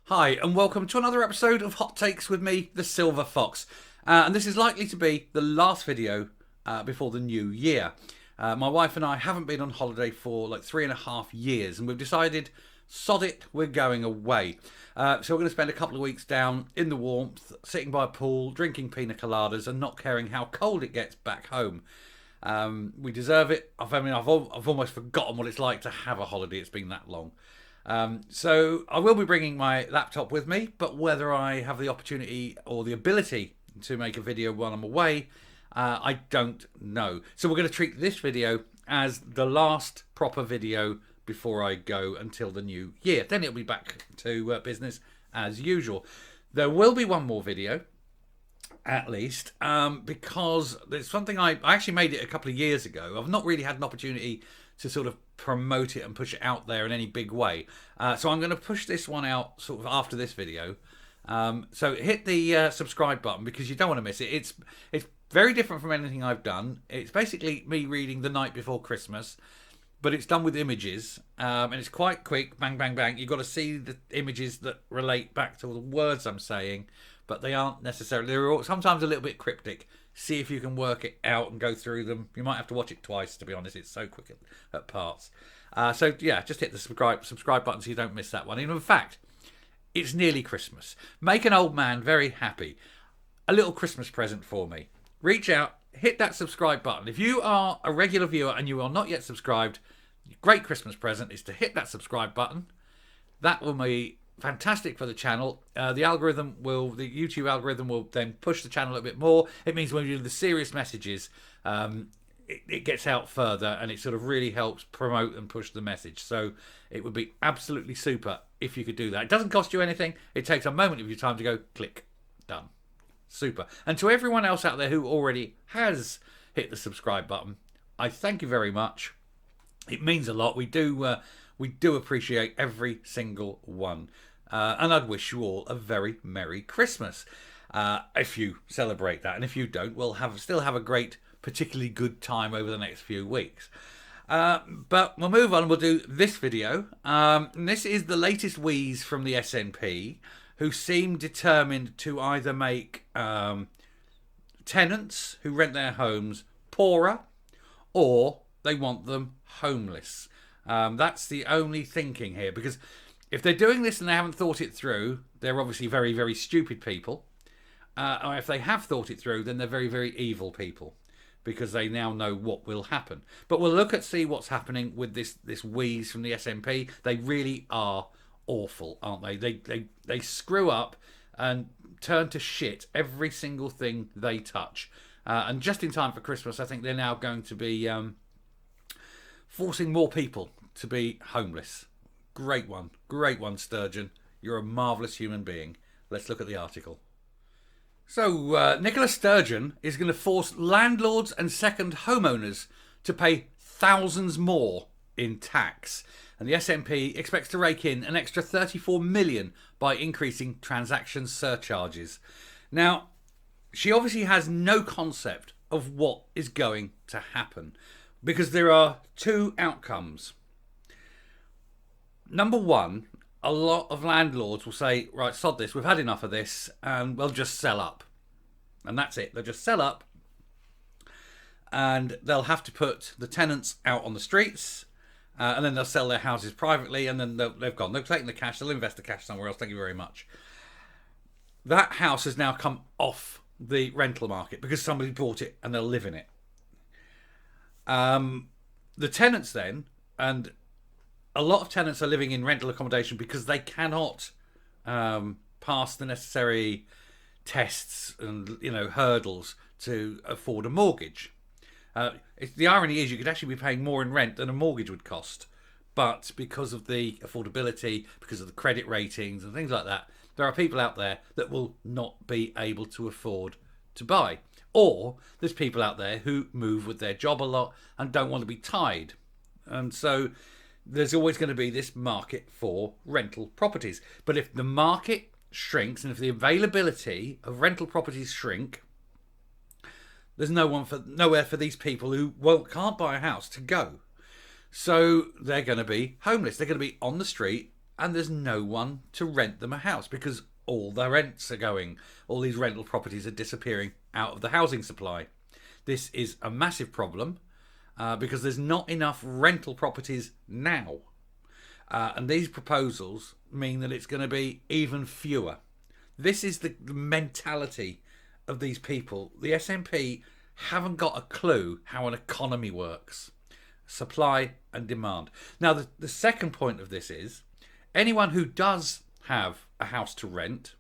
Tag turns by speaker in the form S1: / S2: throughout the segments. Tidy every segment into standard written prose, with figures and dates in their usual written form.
S1: Hi, and welcome to another episode of Hot Takes with me, the Silver Fox. And this is likely to be the last video before the new year. My wife and I haven't been on holiday for like 3.5 years, and we've decided, sod it, we're going away. So we're going to spend a couple of weeks down in the warmth, sitting by a pool, drinking pina coladas, and not caring how cold it gets back home. We deserve it. I've almost forgotten what it's like to have a holiday. It's been that long. So I will be bringing my laptop with me, but whether I have the opportunity or the ability to make a video while I'm away, I don't know. So we're going to treat this video as the last proper video before I go until the new year. Then it'll be back to business as usual. There will be one more video, at least, because there's something I actually made it a couple of years ago. I've not really had an opportunity to sort of promote it and push it out there in any big way. So I'm going to push this one out sort of after this video. So hit the subscribe button because you don't want to miss it. It's very different from anything I've done. It's basically me reading The Night Before Christmas, but it's done with images, and it's quite quick, bang, bang, bang. You've got to see the images that relate back to the words I'm saying, but they aren't necessarily, they're sometimes a little bit cryptic. See if you can work it out and go through them. You might have to watch it twice, to be honest. It's so quick at parts. So yeah, just hit the subscribe button so you don't miss that one. And in fact, it's nearly Christmas. Make an old man very happy. A little Christmas present for me. Reach out, hit that subscribe button. If you are a regular viewer and you are not yet subscribed, great Christmas present is to hit that subscribe button. That will be fantastic for the channel. The YouTube algorithm will then push the channel a bit more. It means when you do the serious messages, it gets out further, and it sort of really helps promote and push the message. So it would be absolutely super if you could do that. It doesn't cost you anything. It takes a moment of your time to go click, done. Super. And to everyone else out there who already has hit the subscribe button, I thank you very much. It means a lot. We do appreciate every single one. And I'd wish you all a very Merry Christmas if you celebrate that. And if you don't, we'll still have a great, particularly good time over the next few weeks. But we'll move on. We'll do this video. And this is the latest wheeze from the SNP, who seem determined to either make tenants who rent their homes poorer, or they want them homeless. That's the only thinking here, because if they're doing this and they haven't thought it through, they're obviously very, very stupid people. Or if they have thought it through, then they're very, very evil people, because they now know what will happen. But we'll see what's happening with this wheeze from the SNP. They really are awful, aren't they? They screw up and turn to shit every single thing they touch. And just in time for Christmas, I think they're now going to be forcing more people to be homeless. Great one, Sturgeon. You're a marvellous human being. Let's look at the article. So, Nicola Sturgeon is going to force landlords and second homeowners to pay thousands more in tax. And the SNP expects to rake in an extra 34 million by increasing transaction surcharges. Now, she obviously has no concept of what is going to happen, because there are two outcomes. Number one, a lot of landlords will say, right, sod this, we've had enough of this, and we'll just sell up. And that's it. They'll just sell up, and they'll have to put the tenants out on the streets, and then they'll sell their houses privately, and then they've gone. They've taken the cash, they'll invest the cash somewhere else, thank you very much. That house has now come off the rental market because somebody bought it and they'll live in it. The tenants then, and a lot of tenants are living in rental accommodation because they cannot pass the necessary tests and hurdles to afford a mortgage. The irony is you could actually be paying more in rent than a mortgage would cost, but because of the affordability, because of the credit ratings and things like that, there are people out there that will not be able to afford to buy. Or there's people out there who move with their job a lot and don't want to be tied. And so there's always going to be this market for rental properties. But if the market shrinks and if the availability of rental properties shrink, there's nowhere for these people who can't buy a house to go. So they're going to be homeless. They're going to be on the street, and there's no one to rent them a house because all the rents are going. All these rental properties are disappearing out of the housing supply. This is a massive problem because there's not enough rental properties now. And these proposals mean that it's going to be even fewer. This is the mentality of these people. The SNP haven't got a clue how an economy works. Supply and demand. Now, the second point of this is anyone who does have a house to rent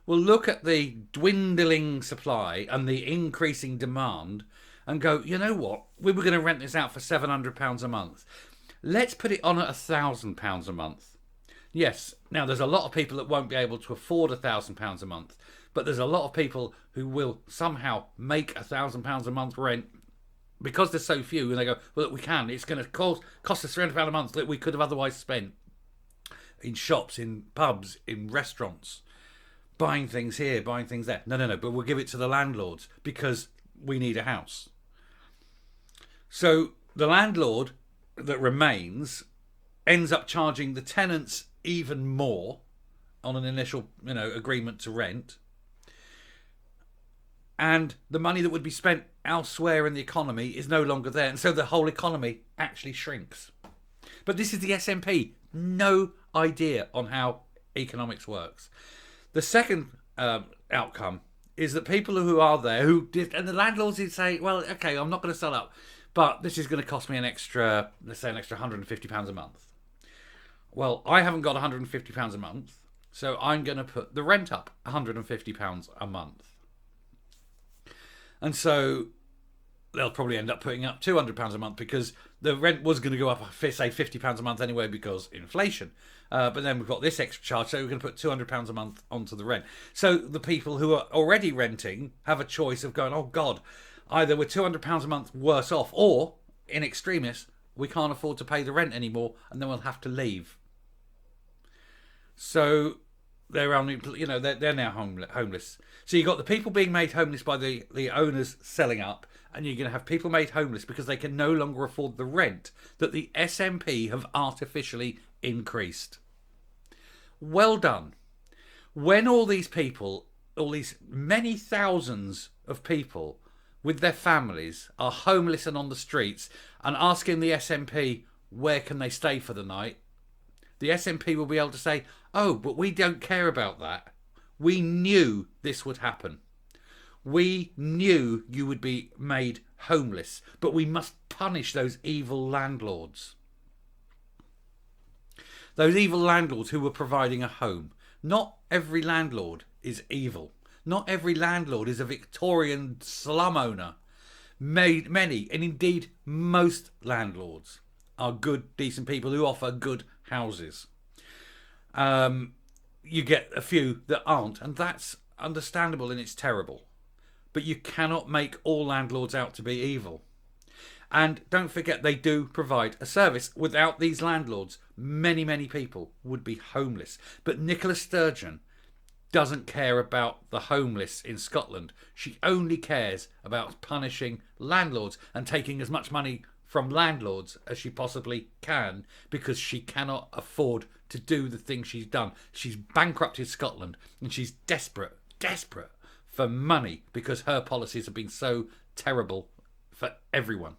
S1: will look at the dwindling supply and the increasing demand and go, you know what, we were going to rent this out for £700 a month. Let's put it on at £1,000 a month. Yes, now there's a lot of people that won't be able to afford £1,000 a month, but there's a lot of people who will somehow make £1,000 a month rent because there's so few, and they go, well, look, we can. It's going to cost us £300 a month that we could have otherwise spent in shops, in pubs, in restaurants, buying things here, buying things there. No, but we'll give it to the landlords because we need a house. So the landlord that remains ends up charging the tenants even more on an initial, agreement to rent. And the money that would be spent elsewhere in the economy is no longer there. And so the whole economy actually shrinks. But this is the SNP. No idea on how economics works. The second outcome is that people who are there, and the landlords would say, well, okay, I'm not going to sell up, but this is going to cost me an extra £150 a month. Well, I haven't got £150 a month, so I'm going to put the rent up £150 a month. And so they'll probably end up putting up £200 a month because the rent was going to go up, say, £50 a month anyway because inflation. But then we've got this extra charge, so we're going to put £200 a month onto the rent. So the people who are already renting have a choice of going, oh, God, either we're £200 a month worse off, or, in extremis, we can't afford to pay the rent anymore, and then we'll have to leave. So they're only, they're now homeless. So you've got the people being made homeless by the owners selling up, and you're going to have people made homeless because they can no longer afford the rent that the SNP have artificially increased. Well done. When all these people, all these many thousands of people with their families are homeless and on the streets and asking the SNP where can they stay for the night, the SNP will be able to say, oh, but we don't care about that. We knew this would happen. We knew you would be made homeless, but we must punish those evil landlords. Those evil landlords who were providing a home. Not every landlord is evil. Not every landlord is a Victorian slum owner. Many, and indeed most landlords are good, decent people who offer good houses. You get a few that aren't, and that's understandable and it's terrible. But you cannot make all landlords out to be evil. And don't forget, they do provide a service. Without these landlords, many, many people would be homeless. But Nicola Sturgeon doesn't care about the homeless in Scotland. She only cares about punishing landlords and taking as much money from landlords as she possibly can because she cannot afford to do the things she's done. She's bankrupted Scotland and she's desperate for money because her policies have been so terrible for everyone.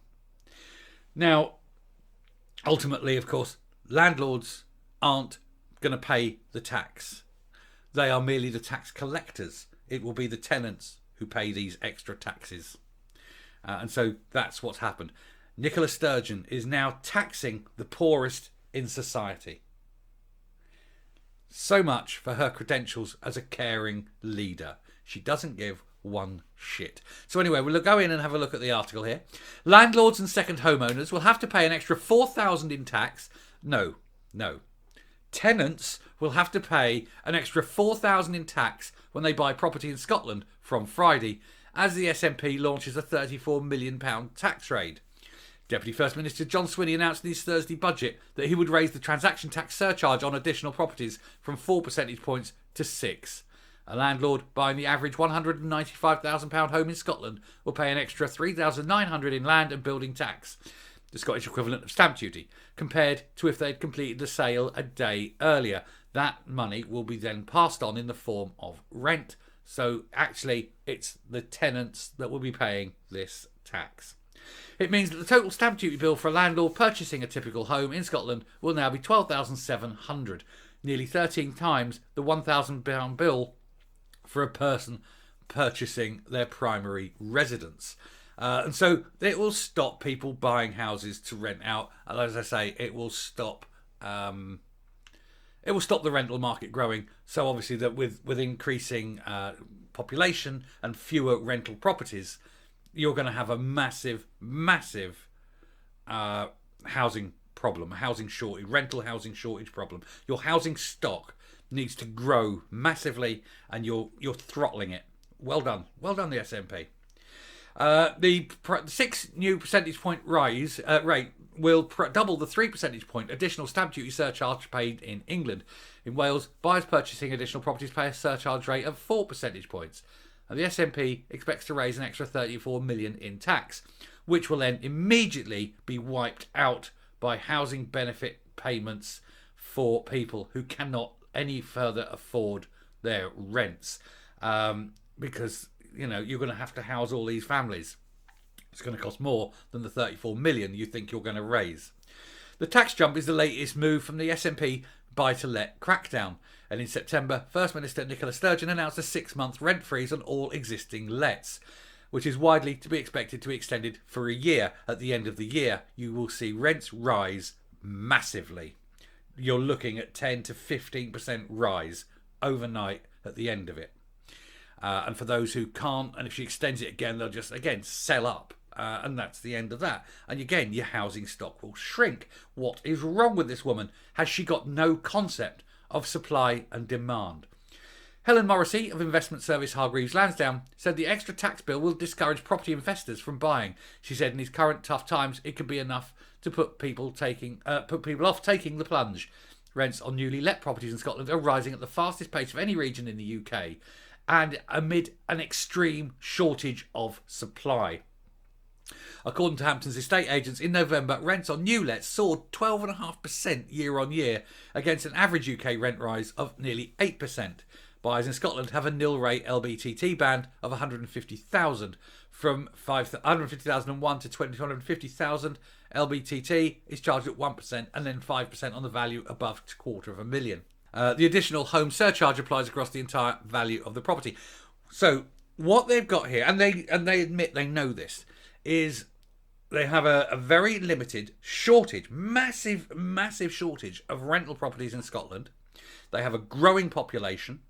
S1: Now, ultimately, of course, landlords aren't going to pay the tax. They are merely the tax collectors. It will be the tenants who pay these extra taxes. And so that's what's happened. Nicola Sturgeon is now taxing the poorest in society. So much for her credentials as a caring leader. She doesn't give one shit. So anyway, we'll go in and have a look at the article here. Landlords and second homeowners will have to pay an extra $4,000 in tax. No. Tenants will have to pay an extra $4,000 in tax when they buy property in Scotland from Friday, as the SNP launches a £34 million tax raid. Deputy First Minister John Swinney announced in his Thursday budget that he would raise the transaction tax surcharge on additional properties from 4 percentage points to 6. A landlord buying the average £195,000 home in Scotland will pay an extra $3,900 in land and building tax. the Scottish equivalent of stamp duty, compared to if they'd completed the sale a day earlier. That money will be then passed on in the form of rent. So actually, it's the tenants that will be paying this tax. It means that the total stamp duty bill for a landlord purchasing a typical home in Scotland will now be £12,700, nearly 13 times the £1,000 bill for a person purchasing their primary residence. And so it will stop people buying houses to rent out. And as I say, it will stop the rental market growing. So obviously that with increasing population and fewer rental properties, you're going to have a massive housing problem, rental housing shortage problem. Your housing stock needs to grow massively, and you're throttling it. Well done, the SNP. The 6 new percentage point rise rate will double the 3 percentage point additional stamp duty surcharge paid in England. In Wales, buyers purchasing additional properties pay a surcharge rate of 4 percentage points. And the SNP expects to raise an extra 34 million in tax, which will then immediately be wiped out by housing benefit payments for people who cannot any further afford their rents, because you're going to have to house all these families. It's going to cost more than the 34 million you think you're going to raise. The tax jump is the latest move from the SNP buy-to-let crackdown. And in September, First Minister Nicola Sturgeon announced a 6-month rent freeze on all existing lets, which is widely to be expected to be extended for a year. At the end of the year, you will see rents rise massively. You're looking at 10 to 15% rise overnight at the end of it. And for those who can't, and if she extends it again, they'll just, again, sell up. And that's the end of that. And again, your housing stock will shrink. What is wrong with this woman? Has she got no concept of supply and demand? Helen Morrissey of investment service Hargreaves Lansdown said the extra tax bill will discourage property investors from buying. She said in these current tough times, it could be enough to put people off taking the plunge. Rents on newly let properties in Scotland are rising at the fastest pace of any region in the UK, and amid an extreme shortage of supply. According to Hampton's estate agents, in November, rents on new lets soared 12.5% year on year, against an average UK rent rise of nearly 8%. Buyers in Scotland have a nil rate LBTT band of 150,000. From 150,001 to 250,000, LBTT is charged at 1% and then 5% on the value above £250,000. The additional home surcharge applies across the entire value of the property. So what they've got here, and they admit they know this, is they have a very limited shortage, massive shortage of rental properties in Scotland. They have a growing population.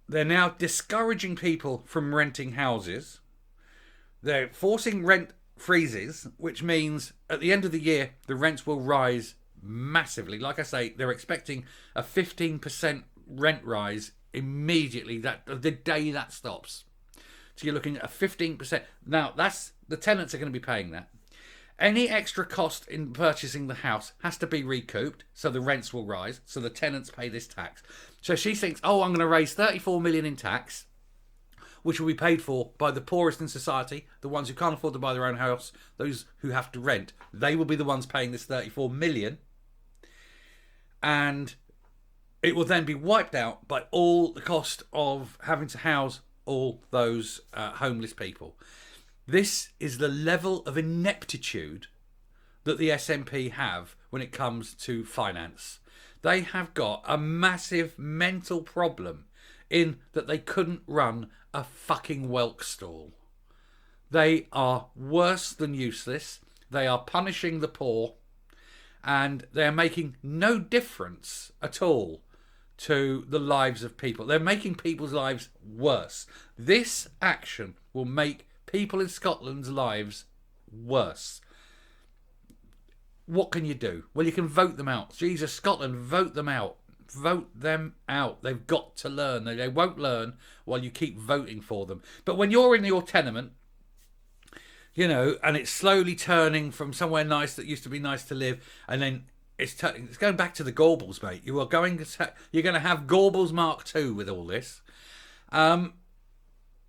S1: They're now discouraging people from renting houses. They're forcing rent freezes, which means at the end of the year, the rents will rise massively. Like I say, they're expecting a 15% rent rise immediately, that the day that stops. So you're looking at a 15%. Now, that's the tenants are going to be paying that. Any extra cost in purchasing the house has to be recouped, so the rents will rise, so the tenants pay this tax. So she thinks, I'm going to raise 34 million in tax, which will be paid for by the poorest in society, the ones who can't afford to buy their own house, those who have to rent. They will be the ones paying this 34 million. And it will then be wiped out by all the cost of having to house all those homeless people. This is the level of ineptitude that the SNP have when it comes to finance. They have got a massive mental problem in that they couldn't run a fucking whelk stall. They are worse than useless. They are punishing the poor, and they're making no difference at all to the lives of people. They're making people's lives worse. This action will make people in Scotland's lives worse. What can you do? Well, you can vote them out. Jesus, Scotland, vote them out. Vote them out. They've got to learn. They won't learn while you keep voting for them. But when you're in your tenement, and it's slowly turning from somewhere nice that used to be nice to live, and then it's going back to the Gaubles, mate. You're going to have Gaubles Mark II with all this. And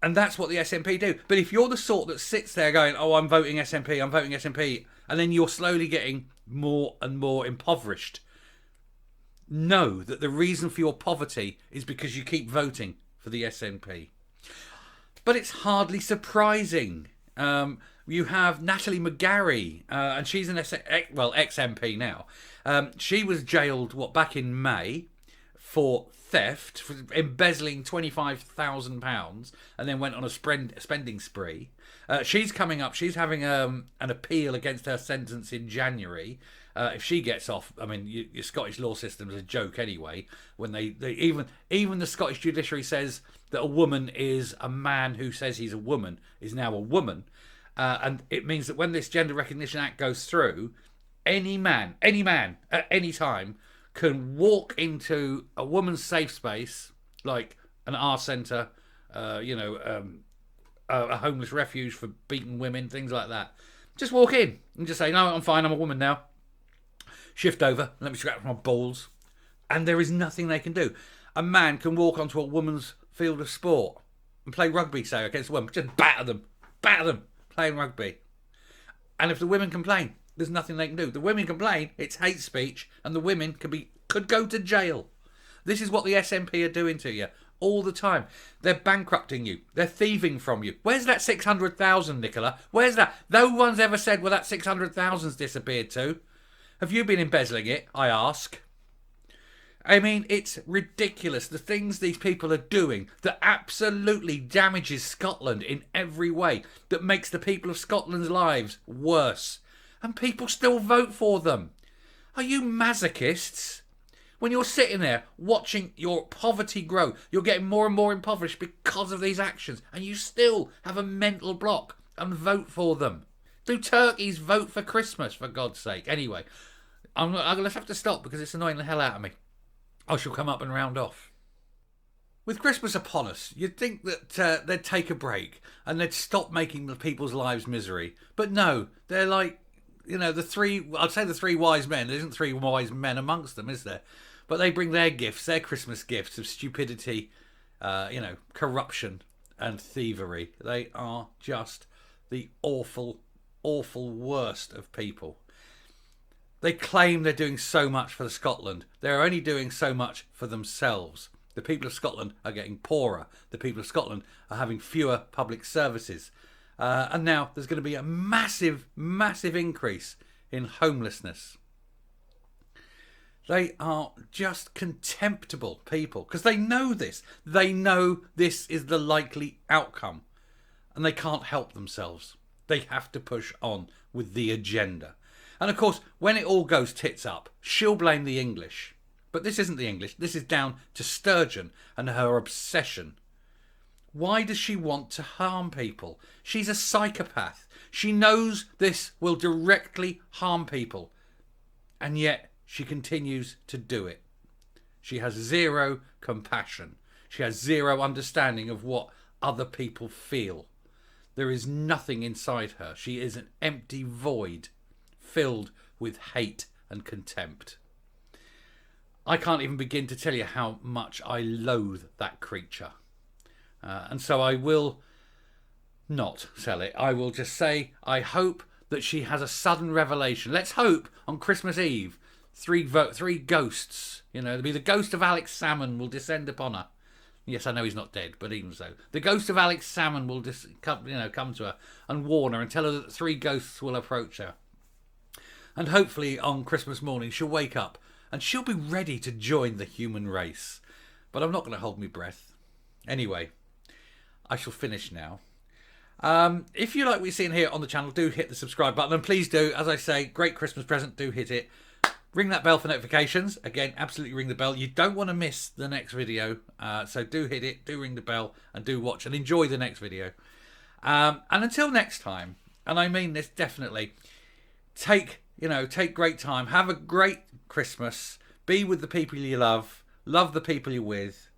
S1: that's what the SNP do. But if you're the sort that sits there going, I'm voting SNP, and then you're slowly getting more and more impoverished. Know that the reason for your poverty is because you keep voting for the SNP. But it's hardly surprising. You have Natalie McGarry, and she's an ex-MP now. She was jailed, back in May for theft, for embezzling £25,000, and then went on a spending spree. She's coming up. She's having an appeal against her sentence in January. If she gets off, I mean, your Scottish law system is a joke anyway. When they even the Scottish judiciary says that a woman is a man who says he's a woman is now a woman, and it means that when this Gender Recognition Act goes through, any man at any time can walk into a woman's safe space, like an R centre, a homeless refuge for beaten women, things like that. Just walk in and just say, no, I'm fine, I'm a woman now. Shift over, let me scratch my balls. And there is nothing they can do. A man can walk onto a woman's field of sport and play rugby, say, against a woman. Just batter them, playing rugby. And if the women complain, there's nothing they can do. The women complain, it's hate speech, and the women could go to jail. This is what the SNP are doing to you all the time. They're bankrupting you. They're thieving from you. Where's that 600,000, Nicola? Where's that? No one's ever said where that 600,000's disappeared to. Have you been embezzling it, I ask? I mean, it's ridiculous. The things these people are doing that absolutely damages Scotland in every way, that makes the people of Scotland's lives worse. And people still vote for them. Are you masochists? When you're sitting there watching your poverty grow, you're getting more and more impoverished because of these actions, and you still have a mental block and vote for them. Do turkeys vote for Christmas, for God's sake? Anyway, I'm going to have to stop because it's annoying the hell out of me. I shall come up and round off. With Christmas upon us, you'd think that they'd take a break and they'd stop making the people's lives misery. But no, they're like, the three wise men. There isn't three wise men amongst them, is there? But they bring their gifts, their Christmas gifts of stupidity, corruption and thievery. They are just the awful, awful worst of people. They claim they're doing so much for Scotland. They're only doing so much for themselves. The people of Scotland are getting poorer. The people of Scotland are having fewer public services. And now there's going to be a massive, massive increase in homelessness. They are just contemptible people because they know this. They know this is the likely outcome. And they can't help themselves. They have to push on with the agenda. And of course, when it all goes tits up, she'll blame the English. But this isn't the English. This is down to Sturgeon and her obsession. Why does she want to harm people? She's a psychopath. She knows this will directly harm people. And yet she continues to do it. She has zero compassion. She has zero understanding of what other people feel. There is nothing inside her. She is an empty void filled with hate and contempt. I can't even begin to tell you how much I loathe that creature. And so I will not sell it. I will just say I hope that she has a sudden revelation. Let's hope on Christmas Eve, three ghosts, there'll be the ghost of Alex Salmon will descend upon her. Yes, I know he's not dead, but even so. The ghost of Alex Salmon will come to her and warn her and tell her that three ghosts will approach her. And hopefully on Christmas morning she'll wake up and she'll be ready to join the human race. But I'm not going to hold my breath. Anyway, I shall finish now. If you like what you're seeing here on the channel, do hit the subscribe button. And please do, as I say, great Christmas present, do hit it. Ring that bell for notifications. Again, absolutely ring the bell. You don't want to miss the next video. So do hit it, do ring the bell, and do watch and enjoy the next video. And until next time, and I mean this definitely, take great time. Have a great Christmas. Be with the people you love. Love the people you're with.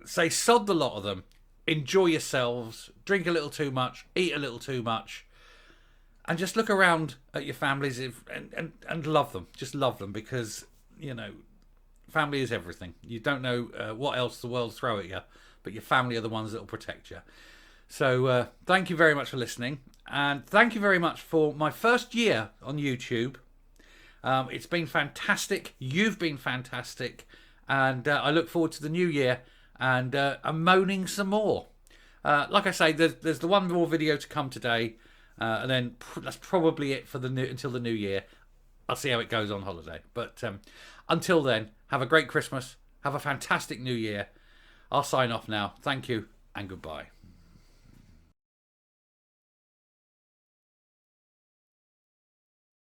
S1: Say sod the lot of them. Enjoy yourselves. Drink a little too much. Eat a little too much. And just look around at your families and love them. Just love them because, family is everything. You don't know what else the world's throw at you, but your family are the ones that will protect you. So thank you very much for listening. And thank you very much for my first year on YouTube. It's been fantastic. You've been fantastic. And I look forward to the new year. And I'm moaning some more. Like I say, there's the one more video to come today. And then that's probably it for until the new year. I'll see how it goes on holiday. But until then, have a great Christmas. Have a fantastic new year. I'll sign off now. Thank you and goodbye.